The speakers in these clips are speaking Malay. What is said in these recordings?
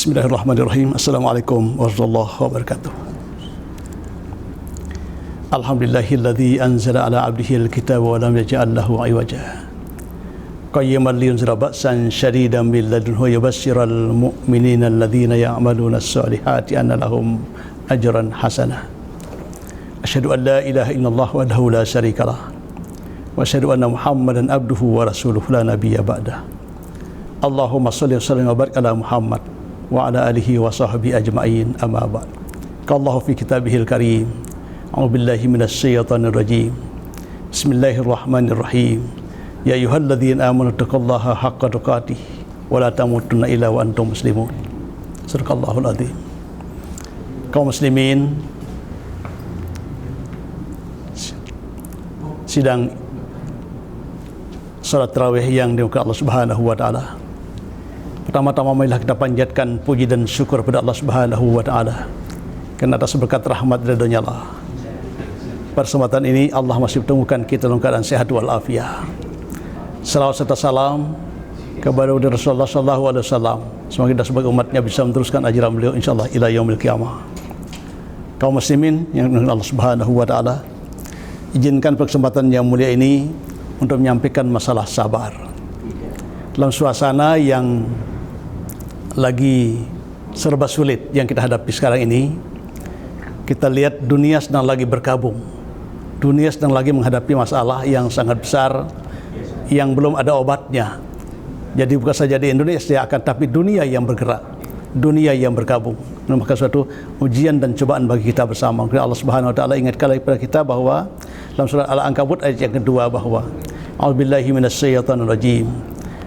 Bismillahirrahmanirrahim. Assalamualaikum warahmatullahi wabarakatuh. Alhamdulillahilladzi anzala ala abdihi alkitaba wa lam yaj'al lahu 'iwaja. Qayyiman liyunzira ba'san shadidan min ladunhu yubashshiral mu'minina alladhina ya'maluna as-solihati anna lahum ajran hasanah. Asyhadu an la ilaha illallah wahdahu la syarikalah wa asyhadu anna Muhammadan abduhu wa rasuluhu la nabiyya ba'dah. Allahumma shalli wa sallim wa barik ala Muhammad wa ala alihi wa sahbihi ajma'in, amma ba'd. Qallahu fi kitabihil karim. A'udzu billahi minasy syaithanir rajim. Bismillahirrahmanirrahim. Ya ayyuhalladzina amanu taqullaha haqqa tuqatih wa la tamutunna illa wa antum muslimun. Sadaqallahul azim. Kaum muslimin, sidang salat tarawih yang dimuliakan Allah Subhanahu wa taala. Pertama-tama marilah kita panjatkan puji dan syukur kepada Allah Subhanahu wa taala karena atas berkat rahmat dan ridhonya Allah. Pada kesempatan ini Allah masih pertemukan kita dalam keadaan sehat wal afiat. Salawat serta salam kepada Rasulullah sallallahu alaihi wasallam. Semoga kita sebagai umatnya bisa meneruskan ajaran beliau insyaallah ila yaumil qiyamah. Kaum muslimin yang dimuliakan Allah Subhanahu wa taala, izinkan pada kesempatan yang mulia ini untuk menyampaikan masalah sabar. Dalam suasana yang lagi serba sulit yang kita hadapi sekarang ini, kita lihat dunia sedang lagi berkabung. Dunia sedang lagi menghadapi masalah yang sangat besar yang belum ada obatnya. Jadi bukan saja di Indonesia akan, tapi dunia yang bergerak, dunia yang berkabung. Maka suatu ujian dan cobaan bagi kita bersama. Allah Subhanahu wa taala ingatkan kepada kita bahwa dalam surat Al-Ankabut ayat yang kedua bahwa A'udzubillahi minasyaitonir rajim.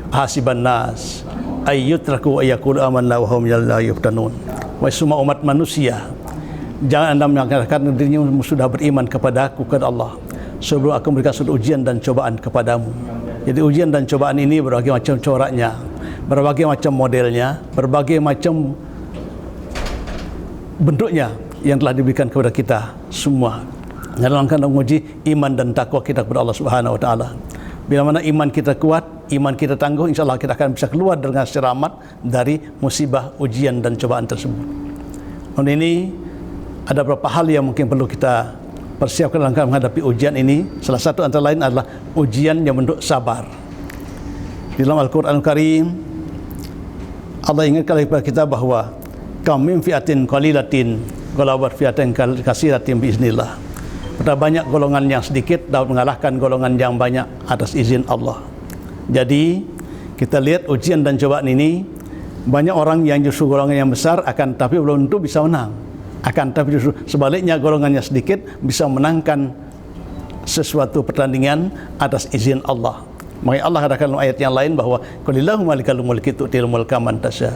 Hasiban nas ayyutraku ayyaqulu amanna wa hum la yuftanun. Wahai semua umat manusia, jangan Anda mengatakan dirinya sudah beriman kepada aku, kepada Allah, sebelum aku memberikan suatu ujian dan cobaan kepadamu. Jadi ujian dan cobaan ini berbagai macam coraknya, berbagai macam modelnya, berbagai macam bentuknya yang telah diberikan kepada kita semua dalam rangka menguji iman dan takwa kita kepada Allah Subhanahu wa taala. Bila mana iman kita kuat, iman kita tangguh, insyaallah kita akan bisa keluar dengan selamat dari musibah, ujian dan cobaan tersebut. Dan ini ada beberapa hal yang mungkin perlu kita persiapkan dalam menghadapi ujian ini. Salah satu antara lain adalah ujian yang bentuk sabar. Di dalam Al-Quran Al-Karim Allah ingatkan kepada kita bahwa kam min fi'atin qalilatin ghalabat fi'atin katsiratin biiznillah. Pada banyak golongan yang sedikit dapat mengalahkan golongan yang banyak atas izin Allah. Jadi kita lihat ujian dan cobaan ini, banyak orang yang justru golongan yang besar akan tapi belum tentu bisa menang. Akan tapi justru sebaliknya golongannya sedikit bisa menangkan sesuatu pertandingan atas izin Allah. Makanya Allah katakan dalam ayat yang lain bahwa qulillahu malikal mulki tu'til mulka man tasya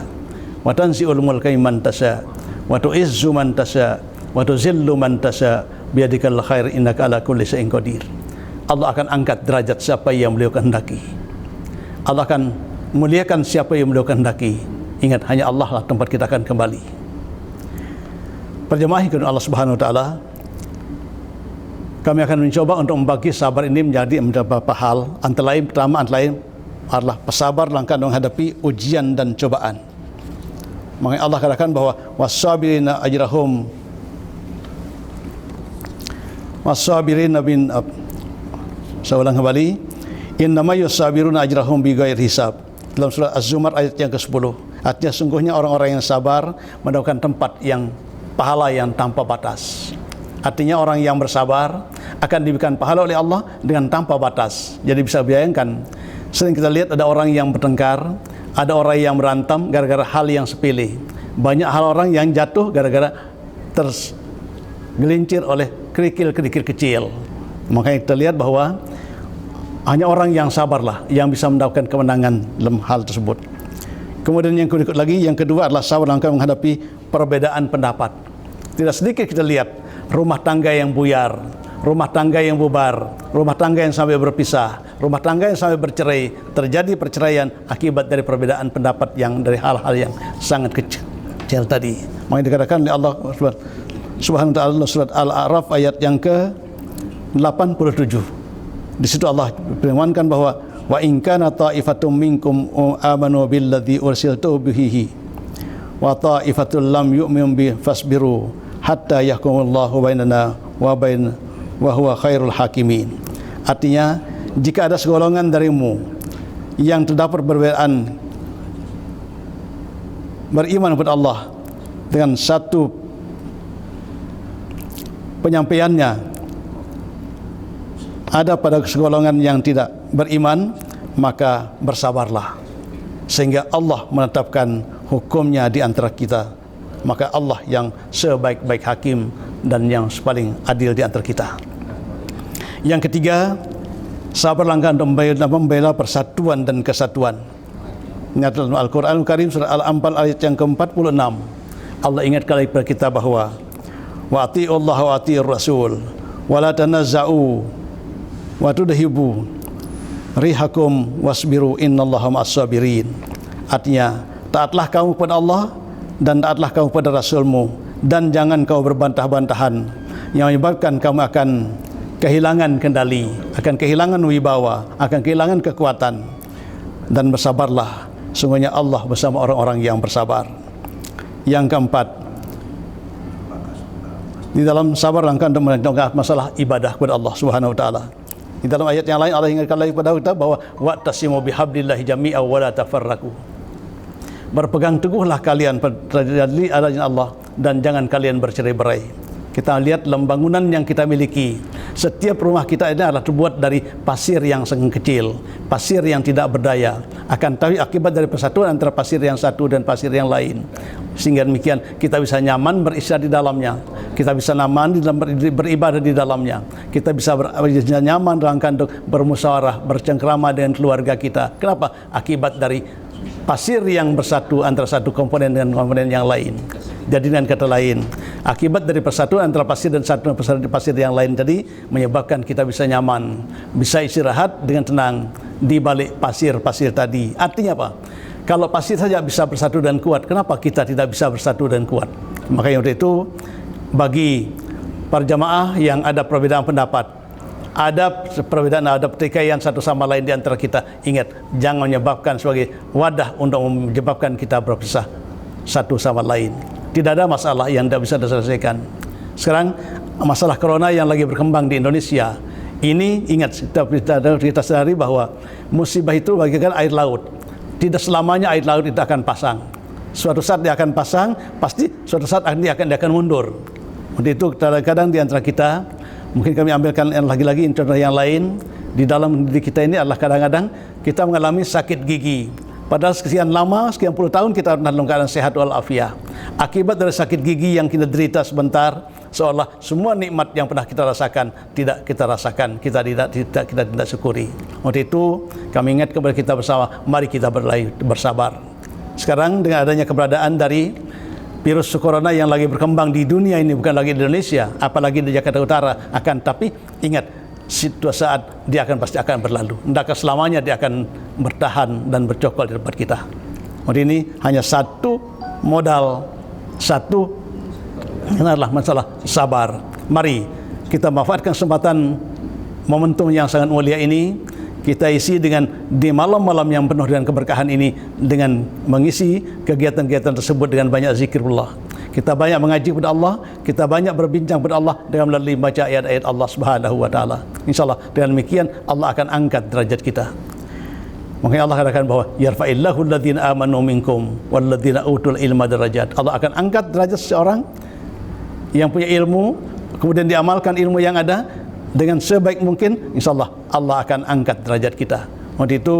wa tanzi'ul mulka mimman tasya wa tu'izzu man tasya wa tuzillu man tasya biyadikal khair innaka ala kulli syai'in qadir. Allah akan angkat derajat siapa yang beliau kehendaki. Allah akan muliakan siapa yang beliau kehendaki. Ingat, hanya Allah lah tempat kita akan kembali. Perjemaah kepada Allah Subhanahu wa taala, kami akan mencoba untuk membagi sabar ini menjadi beberapa hal. Antara lain adalah pesabar langkah menghadapi ujian dan cobaan. Makanya Allah katakan bahwa was-sabirina ajrahum was-sabirina bin saya ulang kembali, innama yus-sabiruna ajrahum bighairi hisab. Dalam surah Az-Zumar ayat yang ke-10, artinya sungguhnya orang-orang yang sabar mendapatkan tempat yang pahala yang tanpa batas. Artinya orang yang bersabar akan diberikan pahala oleh Allah dengan tanpa batas. Jadi bisa bayangkan, sering kita lihat ada orang yang bertengkar, ada orang yang berantem gara-gara hal yang sepele. Banyak hal orang yang jatuh gara-gara tergelincir oleh kerikil-kerikil kecil. Makanya kita lihat bahwa hanya orang yang sabarlah yang bisa mendapatkan kemenangan dalam hal tersebut. Kemudian yang berikut lagi, yang kedua adalah sabar dalam menghadapi perbedaan pendapat. Tidak sedikit kita lihat rumah tangga yang buyar, rumah tangga yang bubar, rumah tangga yang sampai berpisah, rumah tangga yang sampai bercerai. Terjadi perceraian akibat dari perbedaan pendapat yang dari hal-hal yang sangat kecil tadi. Makanya dikatakan oleh Allah Subhanahu wa taala surat Al-A'raf ayat yang ke-87. Di situ Allah firmankan bahwa wa in kana ta'ifatum minkum amanu billadzi ursiltu bihi wa ta'ifatul lam yu'min bi fasbiru hatta yahkumullahu bainana wa huwa khairul hakimin. Artinya, jika ada segolongan darimu yang terdapat perbedaan beriman kepada Allah dengan satu penyampaiannya ada pada segolongan yang tidak beriman, maka bersabarlah sehingga Allah menetapkan hukumnya di antara kita. Maka Allah yang sebaik-baik hakim dan yang paling adil di antara kita. Yang ketiga, sabar langkah untuk membela persatuan dan kesatuan. Nyata dalam Al-Quran Al-Karim surah Al-Anfal ayat yang ke-46, Allah ingatkan kepada kita bahwa wa ati'ullah wa ati'ir rasul wa la tanazza'u wa tudhibu rihakum wasbiru innallaha ma'as sabirin. Artinya, taatlah kamu kepada Allah dan taatlah kamu kepada Rasulmu, dan jangan kau berbantah-bantahan yang menyebabkan kamu akan kehilangan kendali, akan kehilangan wibawa, akan kehilangan kekuatan. Dan bersabarlah, sungguhnya Allah bersama orang-orang yang bersabar. Yang keempat, di dalam sabar langkah untuk menangani masalah ibadah kepada Allah Subhanahu wa taala. Di dalam ayat yang lain Allah ingatkan lagi kepada kita bahwa wa'tasimu bihablillahi jami'an wa la tafarraqu. Berpegang teguhlah kalian pada adanya Allah dan jangan kalian bercerai-berai. Kita lihat dalam bangunan yang kita miliki, setiap rumah kita ini adalah terbuat dari pasir yang sangat kecil, pasir yang tidak berdaya. Akan tapi akibat dari persatuan antara pasir yang satu dan pasir yang lain, sehingga demikian kita bisa nyaman beristirahat di dalamnya, kita bisa nyaman beribadah di dalamnya, kita bisa nyaman untuk bermusyawarah, bercengkrama dengan keluarga kita. Kenapa? Akibat dari pasir yang bersatu antara satu komponen dengan komponen yang lain. Jadi dengan kata lain, akibat dari persatuan antara pasir dan satu pasir yang lain tadi menyebabkan kita bisa nyaman, bisa istirahat dengan tenang di balik pasir-pasir tadi. Artinya apa? Kalau pasir saja bisa bersatu dan kuat, kenapa kita tidak bisa bersatu dan kuat? Makanya untuk itu, bagi para jamaah yang ada perbedaan pendapat, ada perbedaan, ada pertikaian satu sama lain di antara kita, ingat, jangan menyebabkan sebagai wadah untuk menyebabkan kita berpisah satu sama lain. Tidak ada masalah yang tidak bisa diselesaikan. Sekarang masalah corona yang lagi berkembang di Indonesia ini, ingat, kita sadari bahwa musibah itu bagaikan air laut. Tidak selamanya air laut itu akan pasang. Suatu saat dia akan pasang, pasti suatu saat dia akan mundur. Untuk itu kadang-kadang di antara kita, mungkin kami ambilkan lagi-lagi contoh yang lain, di dalam diri kita ini adalah kadang-kadang kita mengalami sakit gigi. Padahal sekian lama, sekian puluh tahun kita dalam keadaan sehat walafiat. Akibat dari sakit gigi yang kita derita sebentar, seolah semua nikmat yang pernah kita rasakan tidak kita rasakan, kita tidak syukuri. Untuk itu kami ingat kepada kita bersama, mari kita bersabar. Sekarang dengan adanya keberadaan dari virus corona yang lagi berkembang di dunia ini, bukan lagi di Indonesia, apalagi di Jakarta Utara, tapi ingat, suatu saat dia pasti akan berlalu. Tidak selamanya dia akan bertahan dan bercokol di depan kita. Ini hanya satu modal, satu adalah masalah sabar. Mari kita manfaatkan kesempatan momentum yang sangat mulia ini, kita isi dengan di malam-malam yang penuh dengan keberkahan ini dengan mengisi kegiatan-kegiatan tersebut dengan banyak zikrullah. Kita banyak mengaji kepada Allah, kita banyak berbincang kepada Allah dengan melalui baca ayat-ayat Allah Subhanahu wa taala. Insyaallah dengan demikian Allah akan angkat derajat kita. Makanya Allah katakan bahwa yarfa'illahu alladhina amanu minkum walladzina utul ilma darajat. Allah akan angkat derajat seseorang yang punya ilmu, kemudian diamalkan ilmu yang ada dengan sebaik mungkin, insyaallah Allah akan angkat derajat kita. Untuk itu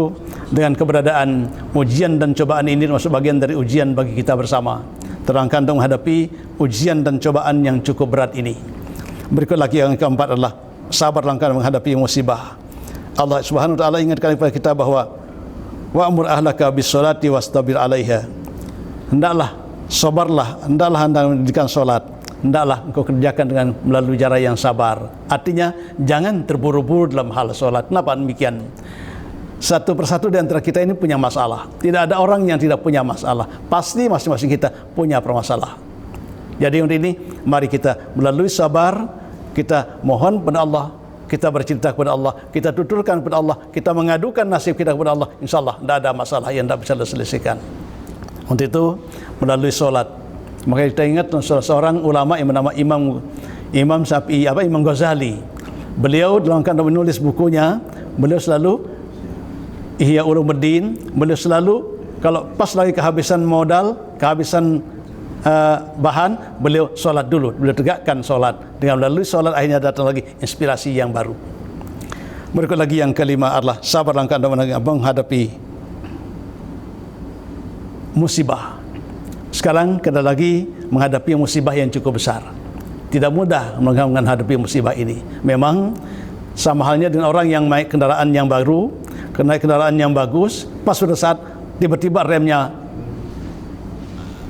dengan keberadaan ujian dan cobaan ini termasuk bagian dari ujian bagi kita bersama, terangkan untuk menghadapi ujian dan cobaan yang cukup berat ini. Berikut lagi yang keempat adalah sabar langkah menghadapi musibah. Allah Subhanahu wa taala ingatkan kepada kita bahwa wa'mur ahlaka bis-sholati wastabir 'alaiha. Hendaklah sabarlah, hendaklah Anda mendirikan salat, hendaklah engkau kerjakan dengan melalui cara yang sabar. Artinya jangan terburu-buru dalam hal salat. Kenapa demikian? Satu persatu di antara kita ini punya masalah. Tidak ada orang yang tidak punya masalah. Pasti masing-masing kita punya permasalahan. Jadi untuk ini mari kita melalui sabar, kita mohon kepada Allah, kita bercerita kepada Allah, kita tuturkan kepada Allah, kita mengadukan nasib kita kepada Allah. InsyaAllah tidak ada masalah yang tidak bisa diselesaikan. Untuk itu melalui solat, maka kita ingat seorang ulama yang bernama Imam Ghazali. Beliau dalam keadaan menulis bukunya, beliau selalu Ihya Ulumuddin, beliau selalu kalau pas lagi kehabisan modal, kehabisan bahan, beliau solat dulu, beliau tegakkan solat. Dengan melalui solat akhirnya datang lagi inspirasi yang baru. Berikut lagi yang kelima adalah sabar dalam keadaan menghadapi musibah. Sekarang kita lagi menghadapi musibah yang cukup besar. Tidak mudah menghadapi musibah ini. Memang sama halnya dengan orang yang naik kendaraan yang baru, naik kendaraan yang bagus, pas pada saat tiba-tiba remnya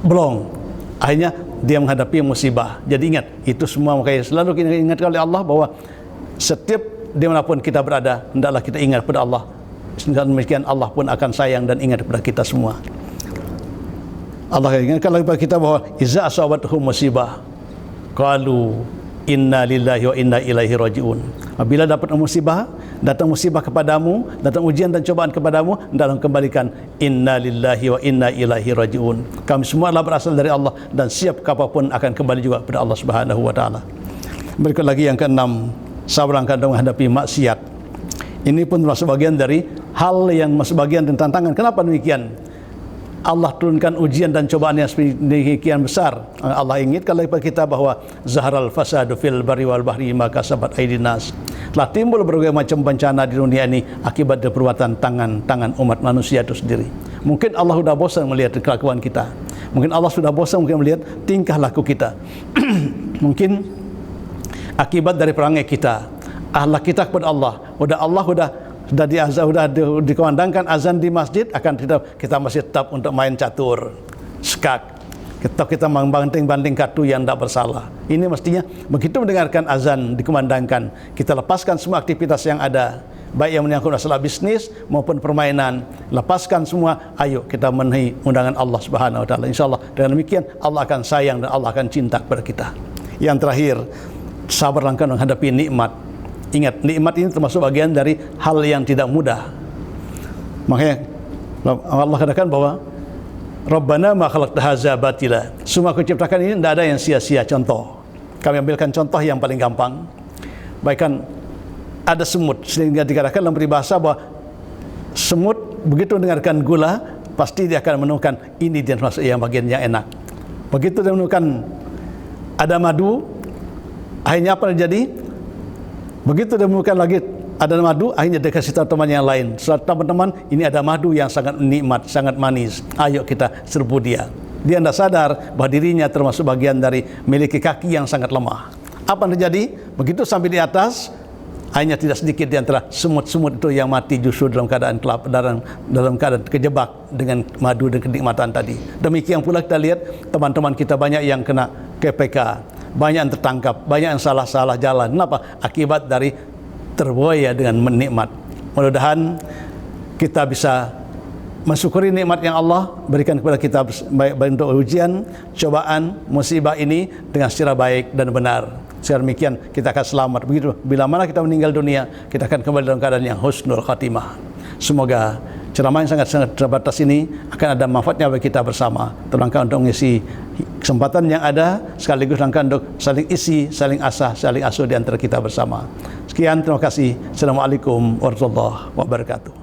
blong, akhirnya dia menghadapi musibah. Jadi ingat, itu semua makanya selalu kita ingatkan oleh Allah bahwa setiap dimanapun kita berada, hendaklah kita ingat pada Allah. Demikian Allah pun akan sayang dan ingat kepada kita semua. Allah ingatkan lagi kepada kita bahwa iza asabatuhum musibah qalu inna lillahi wa inna ilaihi rajiun. Apabila dapat musibah, datang musibah kepadamu, datang ujian dan cobaan kepadamu, dalam kembalikan inna lillahi wa inna ilaihi rajiun. Kami semua adalah berasal dari Allah dan siap kapanpun akan kembali juga kepada Allah Subhanahu wa taala. Berikut lagi yang keenam, sabar dalam menghadapi maksiat. Ini pun termasuk bagian dari hal yang masuk bagian dan tantangan. Kenapa demikian? Allah turunkan ujian dan cobaan yang demikian besar. Allah ingatkan kepada kita bahwa zaharal fasadu fil barri wal bahri ma kasabat aydin nas. Telah timbul berbagai macam bencana di dunia ini akibat dari perbuatan tangan umat manusia itu sendiri. Mungkin Allah sudah bosan melihat kelakuan kita. Mungkin Allah sudah bosan melihat tingkah laku kita. Mungkin akibat dari perangai kita, akhlak kita kepada Allah. Sudah dikumandangkan azan di masjid, akan kita masih tetap untuk main catur, skak, kita membanting-banting kartu yang tidak bersalah. Ini mestinya begitu mendengarkan azan dikumandangkan, kita lepaskan semua aktivitas yang ada, baik yang menyangkut masalah bisnis maupun permainan, lepaskan semua. Ayo kita memenuhi undangan Allah Subhanahu wa taala. Insyaallah dengan demikian Allah akan sayang dan Allah akan cinta kepada kita. Yang terakhir, sabar langkah menghadapi nikmat. Ingat, nikmat ini termasuk bagian dari hal yang tidak mudah. Makanya Allah katakan bahwa Rabbana ma khalaqta hadza batila. Semua aku ciptakan ini tidak ada yang sia-sia. Contoh, kami ambilkan contoh yang paling gampang. Baikkan ada semut, sehingga dikatakan dalam peribahasa bahwa semut begitu mendengarkan gula, pasti dia akan menemukan ini dia termasuk yang bagian yang enak. Begitu dia menemukan ada madu, akhirnya apa yang terjadi? Begitu dia menemukan lagi ada madu, akhirnya dia kasih tahu teman yang lain, teman-teman, ini ada madu yang sangat nikmat, sangat manis, ayo kita serbu dia. Dia tidak sadar bahwa dirinya termasuk bagian dari memiliki kaki yang sangat lemah. Apa yang terjadi? Begitu sampai di atas, hanya tidak sedikit di antara semut-semut itu yang mati justru dalam keadaan dalam keadaan kejebak dengan madu dan kenikmatan tadi. Demikian pula kita lihat teman-teman kita banyak yang kena KPK, banyak yang tertangkap, banyak yang salah-salah jalan. Kenapa? Akibat dari terbuaya dengan menikmat. Mudah-mudahan kita bisa mensyukuri nikmat yang Allah berikan kepada kita baik untuk ujian, cobaan, musibah ini dengan secara baik dan benar. Secara demikian kita akan selamat. Begitu bila mana kita meninggal dunia, kita akan kembali dalam keadaan yang husnul khatimah. Semoga ceramah yang sangat terbatas ini akan ada manfaatnya bagi kita bersama. Terangkan untuk mengisi kesempatan yang ada, sekaligus rangka untuk saling isi, saling asah, saling asuh di antara kita bersama. Sekian, terima kasih. Assalamualaikum warahmatullahi wabarakatuh.